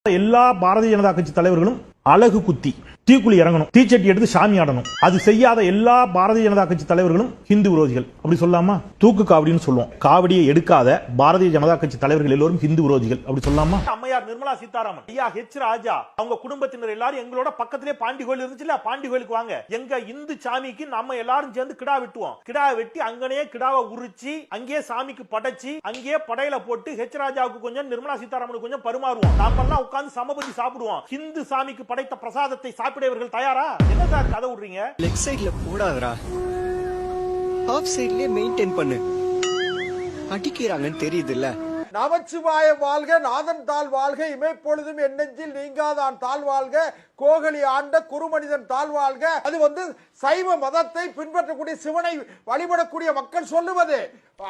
எல்லா பாரதிய ஜனதா கட்சி தலைவர்களும் அழகு குத்தி தீக்குழி இறங்கணும், தீச்சட்டி எடுத்து சாமி ஆடணும். அது செய்யாத எல்லா பாரதிய ஜனதா கட்சி தலைவர்களும் ஹிந்து விரோதிகள். அப்படி சொல்லாமா? தூக்கு காவடின்னு சொல்லுவோம். காவடியை எடுக்காத பாரதிய ஜனதா கட்சி தலைவர்கள் எல்லோரும் ஹிந்து விரோதிகள். அப்படி சொல்லாமா? அம்மையார் நிர்மலா சீதாராமன், ஐயா ஹெச் ராஜா, அவங்க குடும்பத்தினர் எல்லாரும் எங்களோட பக்கத்திலே பாண்டி கோயில் இருந்துச்சுல, பாண்டி கோயிலுக்கு வாங்க, எங்க இந்து சாமிக்கு நம்ம எல்லாரும் சேர்ந்து கிடா வெட்டுவோம். கிடா வெட்டி அங்கனே கிடாவை உரிச்சு அங்கேயே சாமிக்கு படைச்சு அங்கேயே படையில போட்டு ஹெச் ராஜாவுக்கு கொஞ்சம் நிர்மலா சீதாராமனுக்கு கொஞ்சம் பருமாறுவோம். நாம எல்லாம் உட்கார்ந்து சமபந்தி சாப்பிடுவோம். ஹிந்து சாமிக்கு படைத்த பிரசாதத்தை சாப்பிடவர்கள் தயாரா? என்ன சார் கதை விடுறீங்க? லெக் சைடுல போடாதடா, ஆஃப் சைடுலயே மெயின்டைன் பண்ணு. அடிக்கிறாங்கன்னு தெரியுதுல்ல. நமச்சிவாய வாழ்க, நாதன் தாழ் வாழ்க, இமைப்பொழுதும் என் நெஞ்சில் நீங்காதான் தாழ் வாழ்க, கோகலி ஆண்ட குறுமனிதன் தாழ் வாழ்க. அது சைவ மதத்தை பின்பற்றக்கூடிய சிவனை வழிபடக்கூடிய மக்கள் சொல்லுவது.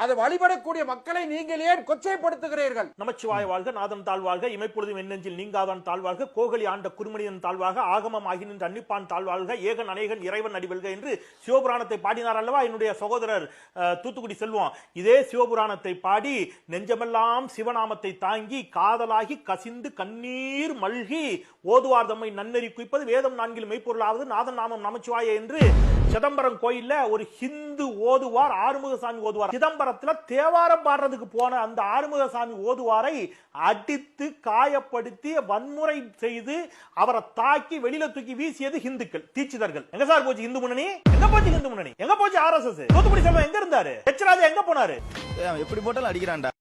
அது வழிபடக்கூடிய மக்களை நீங்கள் ஏன் கொச்சைப்படுத்துகிறீர்கள்? நமச்சிவாய வாழ்க, நாதன் தாழ் வாழ்க, இமைப்பொழுதும் என் நெஞ்சில் நீங்காதான் தாழ் வாழ்க, கோகலி ஆண்ட குறுமனிதன் தாழ் வாழ்க, ஆகமம் ஆகி நின்ற அன்னிப்பான் தாழ் வாழ்க, ஏகன் அநேகன் இறைவன் அடிவல்க என்று சிவபுராணத்தை பாடினார் அல்லவா என்னுடைய சகோதரர் தூத்துக்குடி செல்வம். இதே சிவபுராணத்தை பாடி நெஞ்சமெல்லாம் சிவநாமத்தை தாங்கி காதலாகி கசிந்து கண்ணீர் மல்கி ஓதுவார் தம்மை நன்னெறி குய்ப்பது வேதம் நான்கில் மெய்ப்பொருளாவது நாதன் நாமம் நமச்சிவாய என்று சிதம்பரம் கோயில்ல ஒரு ஹிந்து ஓதுவார் ஆறுமுகசாமி ஓதுவார். சிதம்பரத்துல தேவாரம் பாடுறதுக்கு போன அந்த ஆறுமுகசாமி ஓதுவாரை அடித்து காயப்படுத்தி வன்முறை செய்து அவரை தாக்கி வெளியில தூக்கி வீசியது ஹிந்துக்கள், தீட்சிதர்கள். எங்க சார் போச்சு இந்து முன்னணி? எங்க போச்சு இந்து முன்னணி? எங்க போச்சு RSS? தூத்துக்குடி செல்வம் எங்க இருந்தாரு? ஹெச் ராஜா எங்க போனாரு? எப்படி போட்டாலும் அடிக்கிறான்டா.